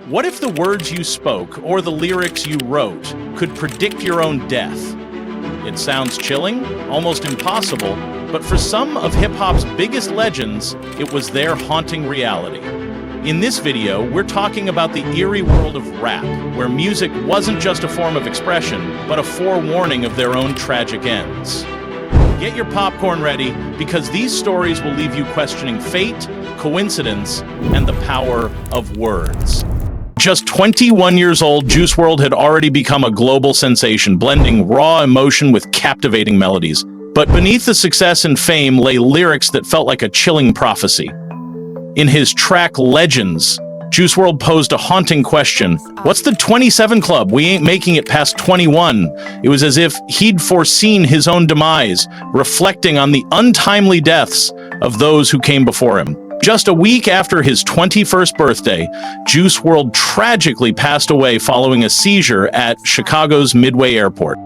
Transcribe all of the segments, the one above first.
What if the words you spoke or the lyrics you wrote could predict your own death? It sounds chilling, almost impossible, but for some of hip-hop's biggest legends, it was their haunting reality. In this video, we're talking about the eerie world of rap, where music wasn't just a form of expression, but a forewarning of their own tragic ends. Get your popcorn ready, because these stories will leave you questioning fate, coincidence, and the power of words. Just 21 years old, Juice WRLD had already become a global sensation, blending raw emotion with captivating melodies. But beneath the success and fame lay lyrics that felt like a chilling prophecy. In his track Legends, Juice WRLD posed a haunting question: what's the 27 club? We ain't making it past 21. It was as if he'd foreseen his own demise, reflecting on the untimely deaths of those who came before him. Just a week after his 21st birthday, Juice WRLD tragically passed away following a seizure at Chicago's Midway Airport.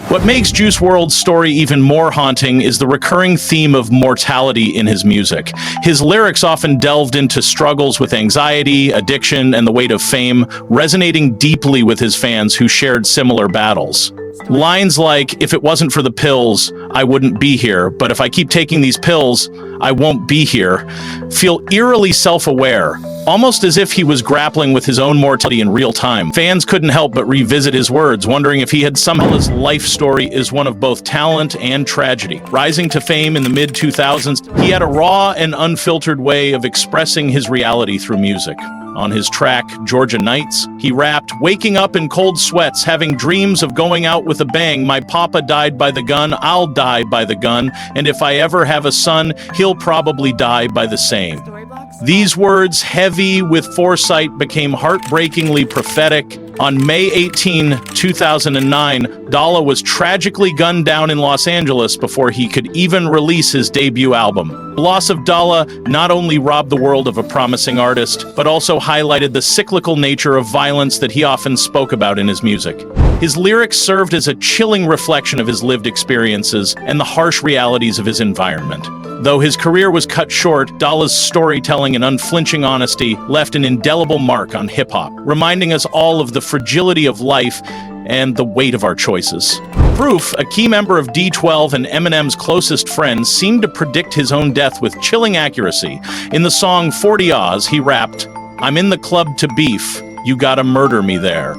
What makes Juice WRLD's story even more haunting is the recurring theme of mortality in his music. His lyrics often delved into struggles with anxiety, addiction, and the weight of fame, resonating deeply with his fans who shared similar battles. Lines like, "If it wasn't for the pills, I wouldn't be here, but if I keep taking these pills, I won't be here," feel eerily self-aware, almost as if he was grappling with his own mortality in real time. Fans couldn't help but revisit his words, wondering if he had somehow his life story is one of both talent and tragedy. Rising to fame in the mid-2000s, he had a raw and unfiltered way of expressing his reality through music. On his track, Georgia Nights, he rapped, "Waking up in cold sweats, having dreams of going out with a bang. My papa died by the gun, I'll die by the gun. And if I ever have a son, he'll probably die by the same." These words, heavy with foresight, became heartbreakingly prophetic. On May 18, 2009, Dalla was tragically gunned down in Los Angeles before he could even release his debut album. The loss of Dalla not only robbed the world of a promising artist, but also highlighted the cyclical nature of violence that he often spoke about in his music. His lyrics served as a chilling reflection of his lived experiences and the harsh realities of his environment. Though his career was cut short, Dalla's storytelling and unflinching honesty left an indelible mark on hip-hop, reminding us all of the fragility of life and the weight of our choices. Proof, a key member of D12 and Eminem's closest friends, seemed to predict his own death with chilling accuracy. In the song 40 Oz, he rapped, "I'm in the club to beef, you gotta murder me there."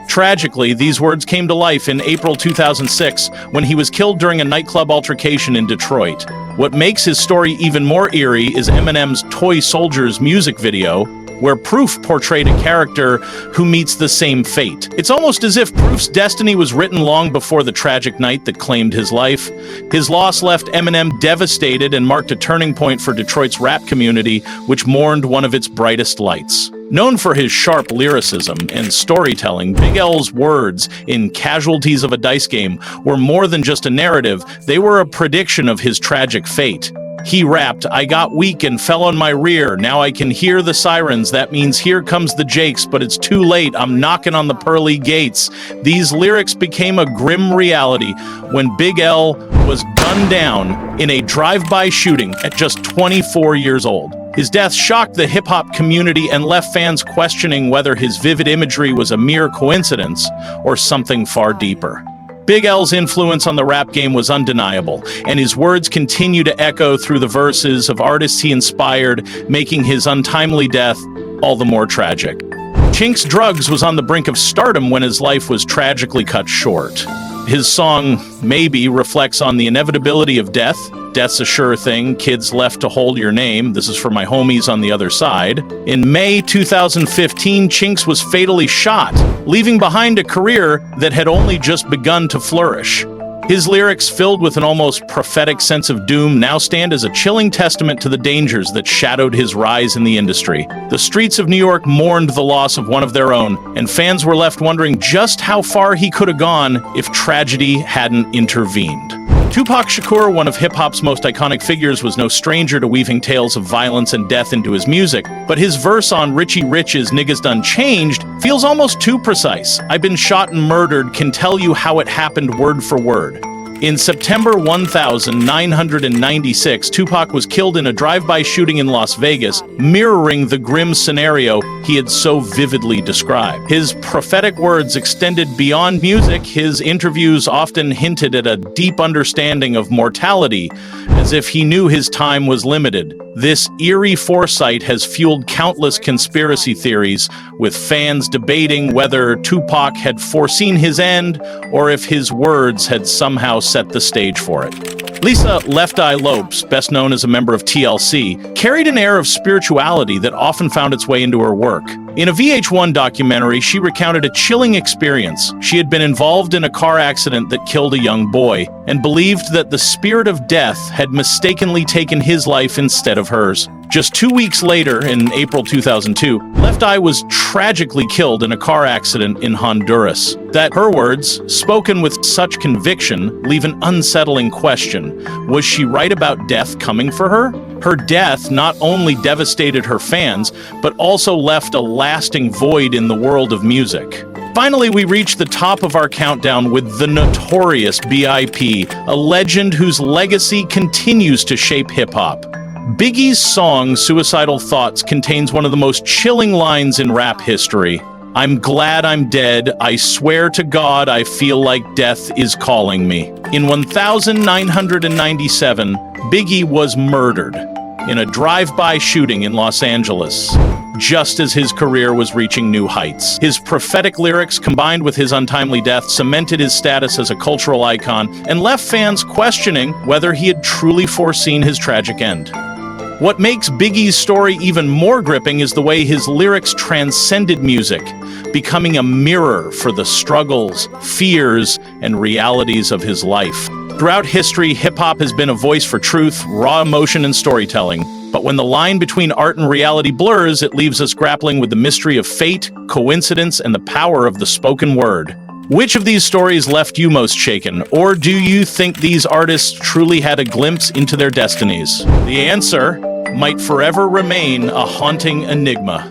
Tragically, these words came to life in April 2006 when he was killed during a nightclub altercation in Detroit. What makes his story even more eerie is Eminem's Toy Soldiers music video, where Proof portrayed a character who meets the same fate. It's almost as if Proof's destiny was written long before the tragic night that claimed his life. His loss left Eminem devastated and marked a turning point for Detroit's rap community, which mourned one of its brightest lights. Known for his sharp lyricism and storytelling, Big L's words in Casualties of a Dice Game were more than just a narrative, they were a prediction of his tragic fate. He rapped, "I got weak and fell on my rear. Now I can hear the sirens. That means here comes the Jakes, but it's too late. I'm knocking on the pearly gates." These lyrics became a grim reality when Big L was gunned down in a drive-by shooting at just 24 years old. His death shocked the hip-hop community and left fans questioning whether his vivid imagery was a mere coincidence or something far deeper. Big L's influence on the rap game was undeniable, and his words continue to echo through the verses of artists he inspired, making his untimely death all the more tragic. Chinx Drugz was on the brink of stardom when his life was tragically cut short. His song, Maybe, reflects on the inevitability of death. Death's a sure thing, kids left to hold your name. This is for my homies on the other side. In May 2015, Chinx was fatally shot, leaving behind a career that had only just begun to flourish. His lyrics, filled with an almost prophetic sense of doom, now stand as a chilling testament to the dangers that shadowed his rise in the industry. The streets of New York mourned the loss of one of their own, and fans were left wondering just how far he could have gone if tragedy hadn't intervened. Tupac Shakur, one of hip-hop's most iconic figures, was no stranger to weaving tales of violence and death into his music, but his verse on Richie Rich's Niggas Done Changed feels almost too precise. "I've been shot and murdered, can tell you how it happened word for word." In September 1996, Tupac was killed in a drive-by shooting in Las Vegas, mirroring the grim scenario he had so vividly described. His prophetic words extended beyond music. His interviews often hinted at a deep understanding of mortality, as if he knew his time was limited. This eerie foresight has fueled countless conspiracy theories, with fans debating whether Tupac had foreseen his end or if his words had somehow set the stage for it. Lisa Left Eye Lopes, best known as a member of TLC, carried an air of spirituality that often found its way into her work. In a VH1 documentary, she recounted a chilling experience. She had been involved in a car accident that killed a young boy and believed that the spirit of death had mistakenly taken his life instead of hers. Just 2 weeks later, in April 2002, Left Eye was tragically killed in a car accident in Honduras. That, her words, spoken with such conviction, leave an unsettling question. Was she right about death coming for her? Her death not only devastated her fans, but also left a lasting void in the world of music. Finally, we reach the top of our countdown with the notorious B.I.P., a legend whose legacy continues to shape hip-hop. Biggie's song Suicidal Thoughts contains one of the most chilling lines in rap history. "I'm glad I'm dead. I swear to God I feel like death is calling me." In 1997, Biggie was murdered in a drive-by shooting in Los Angeles, just as his career was reaching new heights. His prophetic lyrics, combined with his untimely death, cemented his status as a cultural icon and left fans questioning whether he had truly foreseen his tragic end. What makes Biggie's story even more gripping is the way his lyrics transcended music, becoming a mirror for the struggles, fears, and realities of his life. Throughout history, hip-hop has been a voice for truth, raw emotion, and storytelling. But when the line between art and reality blurs, it leaves us grappling with the mystery of fate, coincidence, and the power of the spoken word. Which of these stories left you most shaken? Or do you think these artists truly had a glimpse into their destinies? The answer might forever remain a haunting enigma.